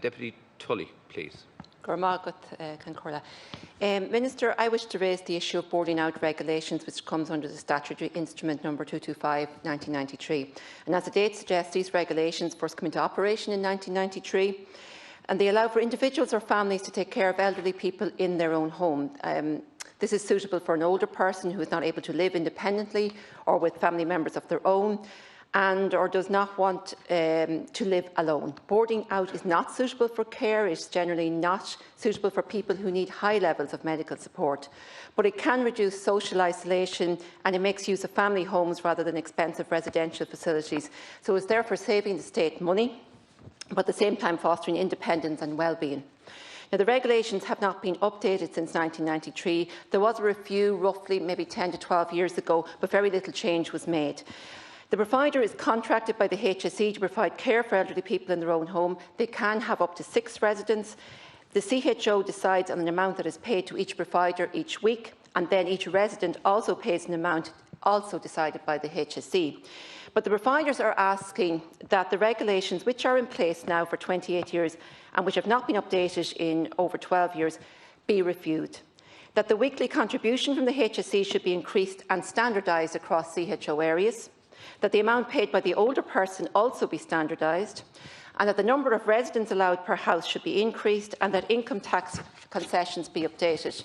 Deputy Tully, please. Minister, I wish to raise the issue of boarding out regulations, which comes under the statutory instrument number 225/1993. And as the date suggests, these regulations first come into operation in 1993, and they allow for individuals or families to take care of elderly people in their own home. This is suitable for an older person who is not able to live independently or with family members of their own, and or does not want to live alone. Boarding out is not suitable for care. It's generally not suitable for people who need high levels of medical support. But it can reduce social isolation, and it makes use of family homes rather than expensive residential facilities. So it's therefore saving the state money, but at the same time fostering independence and well-being. Now, the regulations have not been updated since 1993. There was a review roughly maybe 10 to 12 years ago, but very little change was made. The provider is contracted by the HSE to provide care for elderly people in their own home. They can have up to 6 residents. The CHO decides on an amount that is paid to each provider each week, and then each resident also pays an amount also decided by the HSE. But the providers are asking that the regulations, which are in place now for 28 years and which have not been updated in over 12 years, be reviewed. That the weekly contribution from the HSE should be increased and standardised across CHO areas. That the amount paid by the older person also be standardised, and that the number of residents allowed per house should be increased, and that income tax concessions be updated.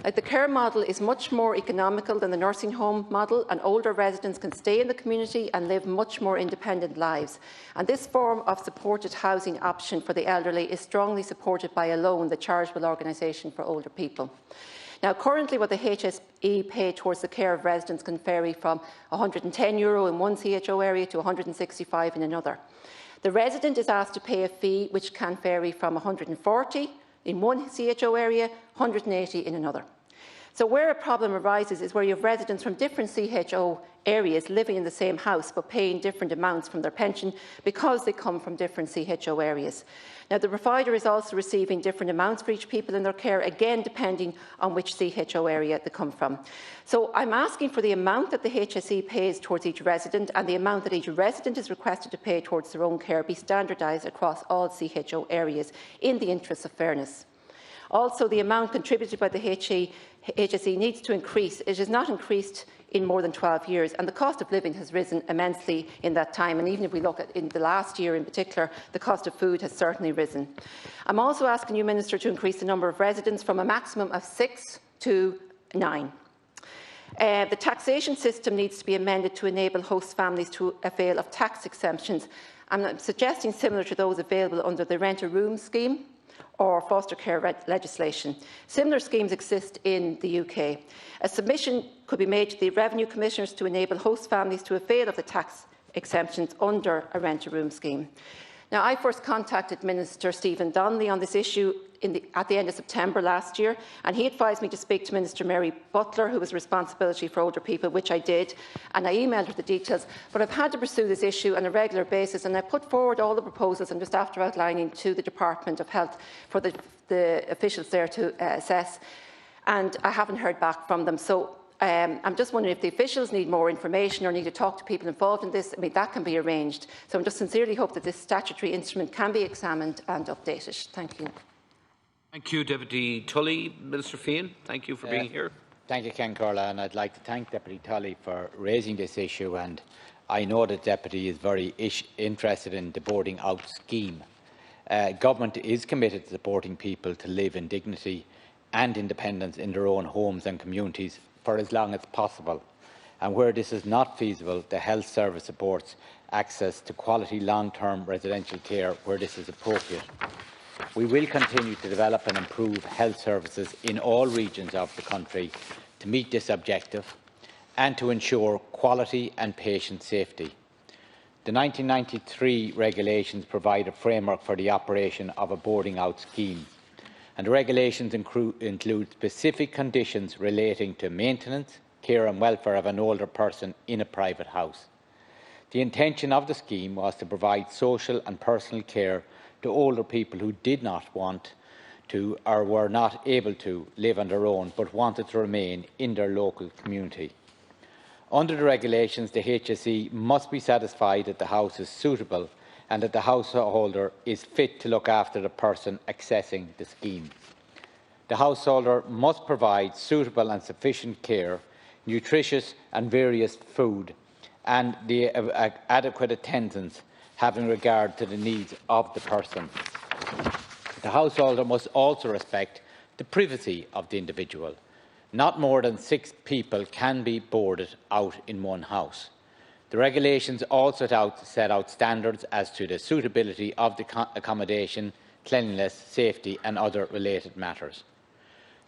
The care model is much more economical than the nursing home model, and older residents can stay in the community and live much more independent lives. And this form of supported housing option for the elderly is strongly supported by Alone, the charitable organisation for older people. Now, currently, what the HSE pay towards the care of residents can vary from €110 in one CHO area to €165 in another. The resident is asked to pay a fee which can vary from €140 in one CHO area, €180 in another. So where a problem arises is where you have residents from different CHO areas living in the same house but paying different amounts from their pension because they come from different CHO areas. Now, the provider is also receiving different amounts for each people in their care, again depending on which CHO area they come from. So I'm asking for the amount that the HSE pays towards each resident, and the amount that each resident is requested to pay towards their own care be standardised across all CHO areas in the interest of fairness. Also, the amount contributed by the HSE needs to increase. It has not increased in more than 12 years, and the cost of living has risen immensely in that time. And even if we look at in the last year in particular, the cost of food has certainly risen. I'm also asking you, Minister, to increase the number of residents from a maximum of 6 to 9. The taxation system needs to be amended to enable host families to avail of tax exemptions. I'm suggesting similar to those available under the Rent-a-Room scheme or foster care legislation. Similar schemes exist in the UK. A submission could be made to the Revenue Commissioners to enable host families to avail of the tax exemptions under a rent-a-room scheme. Now, I first contacted Minister Stephen Donnelly on this issue at the end of September last year, and he advised me to speak to Minister Mary Butler, who has responsibility for older people, which I did, and I emailed her the details. But I've had to pursue this issue on a regular basis, and I put forward all the proposals, and just after outlining to the Department of Health for the officials there to assess, and I haven't heard back from them. So I'm just wondering if the officials need more information or need to talk to people involved in this. I mean, that can be arranged. So I just sincerely hope that this statutory instrument can be examined and updated. Thank you. Thank you, Deputy Tully. Minister Feighan, thank you for being here. Thank you, Ken Corla, and I'd like to thank Deputy Tully for raising this issue. And I know that Deputy is very interested in the boarding out scheme. Government is committed to supporting people to live in dignity and independence in their own homes and communities for as long as possible. And where this is not feasible, the health service supports access to quality long-term residential care where this is appropriate. We will continue to develop and improve health services in all regions of the country to meet this objective and to ensure quality and patient safety. The 1993 regulations provide a framework for the operation of a boarding out scheme, and the regulations include specific conditions relating to maintenance, care and welfare of an older person in a private house. The intention of the scheme was to provide social and personal care to older people who did not want to or were not able to live on their own but wanted to remain in their local community. Under the regulations, the HSE must be satisfied that the house is suitable and that the householder is fit to look after the person accessing the scheme. The householder must provide suitable and sufficient care, nutritious and various food, and the adequate attendance having regard to the needs of the person. The householder must also respect the privacy of the individual. Not more than 6 people can be boarded out in one house. The regulations also set out standards as to the suitability of the accommodation, cleanliness, safety and other related matters.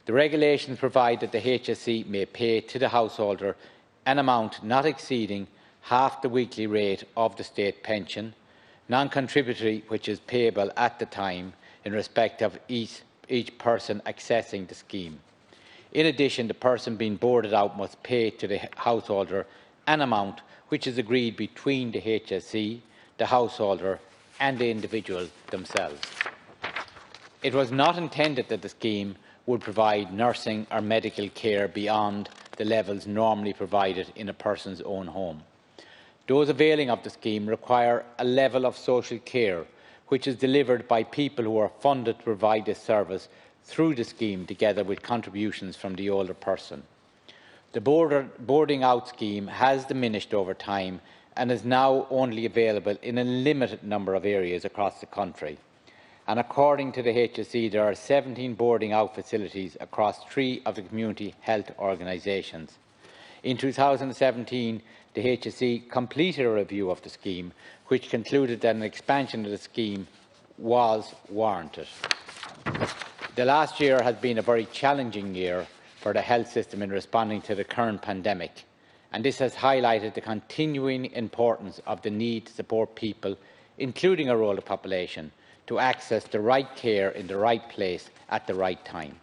The regulations provide that the HSE may pay to the householder an amount not exceeding half the weekly rate of the state pension, non-contributory which is payable at the time in respect of each person accessing the scheme. In addition, the person being boarded out must pay to the householder an amount which is agreed between the HSE, the householder and the individual themselves. It was not intended that the scheme would provide nursing or medical care beyond the levels normally provided in a person's own home. Those availing of the scheme require a level of social care which is delivered by people who are funded to provide this service through the scheme, together with contributions from the older person. The boarding out scheme has diminished over time and is now only available in a limited number of areas across the country. And according to the HSE, there are 17 boarding out facilities across 3 of the community health organisations. In 2017, the HSE completed a review of the scheme, which concluded that an expansion of the scheme was warranted. The last year has been a very challenging year for the health system in responding to the current pandemic, and this has highlighted the continuing importance of the need to support people, including our older population, to access the right care in the right place at the right time.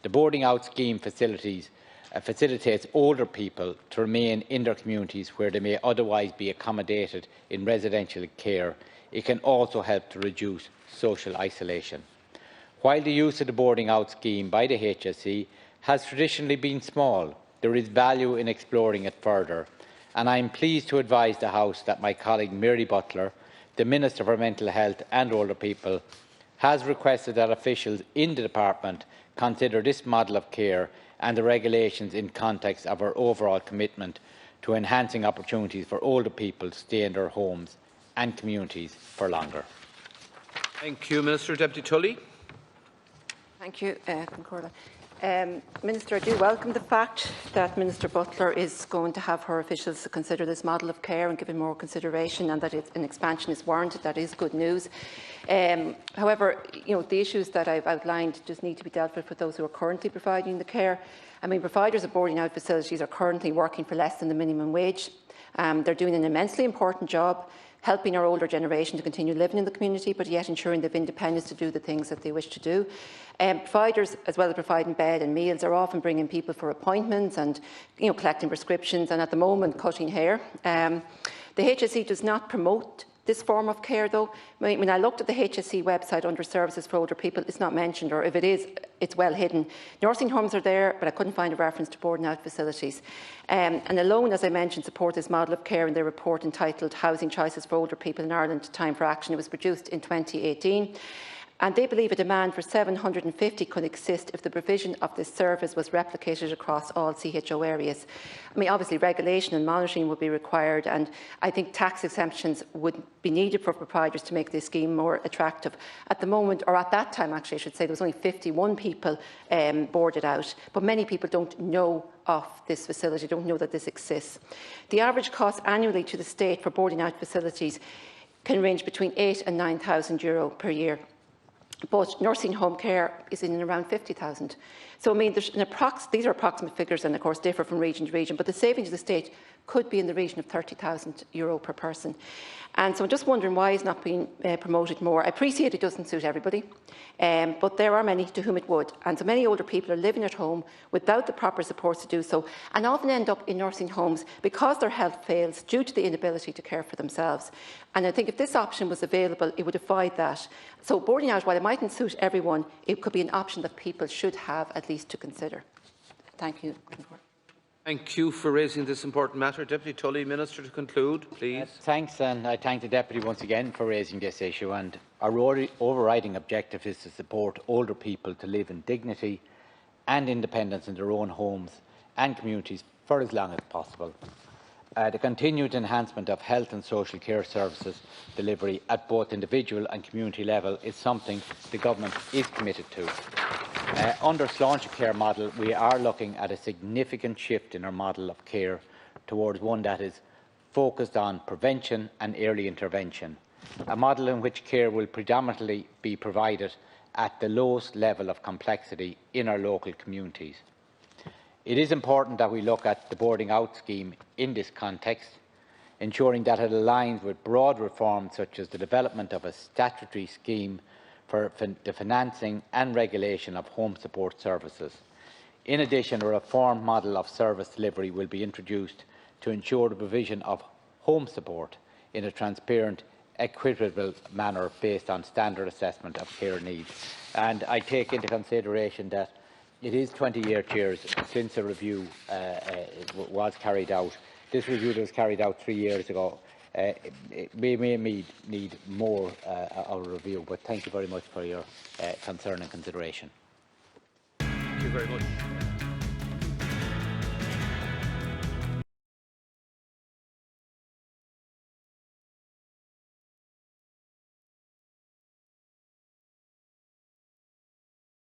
The boarding out scheme facilitates older people to remain in their communities where they may otherwise be accommodated in residential care. It can also help to reduce social isolation. While the use of the boarding out scheme by the HSE has traditionally been small, there is value in exploring it further, and I am pleased to advise the House that my colleague Mary Butler, the Minister for Mental Health and Older People, has requested that officials in the Department consider this model of care and the regulations in context of our overall commitment to enhancing opportunities for older people to stay in their homes and communities for longer. Thank you, Minister. Deputy Tully. Thank you, Concordia. Minister, I do welcome the fact that Minister Butler is going to have her officials consider this model of care and give it more consideration, and that an expansion is warranted. That is good news. However, the issues that I've outlined just need to be dealt with those who are currently providing the care. I mean, providers of boarding out facilities are currently working for less than the minimum wage. They're doing an immensely important job, helping our older generation to continue living in the community, but yet ensuring they've independence to do the things that they wish to do. Providers, as well as providing bed and meals, are often bringing people for appointments and collecting prescriptions, and at the moment cutting hair. The HSE does not promote this form of care, though. When I looked at the HSE website under services for older people, it's not mentioned, or if it is, it's well hidden. Nursing homes are there, but I couldn't find a reference to boarding out facilities. And Alone, as I mentioned, support this model of care in their report entitled Housing Choices for Older People in Ireland, Time for Action. It was produced in 2018. And they believe a demand for 750 could exist if the provision of this service was replicated across all CHO areas. I mean, obviously, regulation and monitoring would be required, and I think tax exemptions would be needed for providers to make this scheme more attractive. At the moment, or at that time, actually, I should say, there was only 51 people boarded out, but many people don't know of this facility, don't know that this exists. The average cost annually to the state for boarding out facilities can range between €8,000 and €9,000 per year. But nursing home care is in and around 50,000. So, I mean, these are approximate figures and, of course, differ from region to region, but the savings to the state could be in the region of €30,000 per person. And so I'm just wondering why it's not being promoted more. I appreciate it doesn't suit everybody, but there are many to whom it would. And so many older people are living at home without the proper supports to do so, and often end up in nursing homes because their health fails due to the inability to care for themselves. And I think if this option was available, it would avoid that. So boarding out, while it mightn't suit everyone, it could be an option that people should have at least to consider. Thank you. Thank you for raising this important matter. Deputy Tully, Minister, to conclude, please. Thanks, and I thank the Deputy once again for raising this issue. And our overriding objective is to support older people to live in dignity and independence in their own homes and communities for as long as possible. The continued enhancement of health and social care services delivery at both individual and community level is something the Government is committed to. Under Sláinte Care model, we are looking at a significant shift in our model of care towards one that is focused on prevention and early intervention, a model in which care will predominantly be provided at the lowest level of complexity in our local communities. It is important that we look at the boarding out scheme in this context, ensuring that it aligns with broad reforms such as the development of a statutory scheme for the financing and regulation of home support services. In addition, a reformed model of service delivery will be introduced to ensure the provision of home support in a transparent, equitable manner based on standard assessment of care needs. And I take into consideration that it is 20 years since a review was carried out. This review was carried out 3 years ago. We may need more of a review, but thank you very much for your concern and consideration. Thank you very much.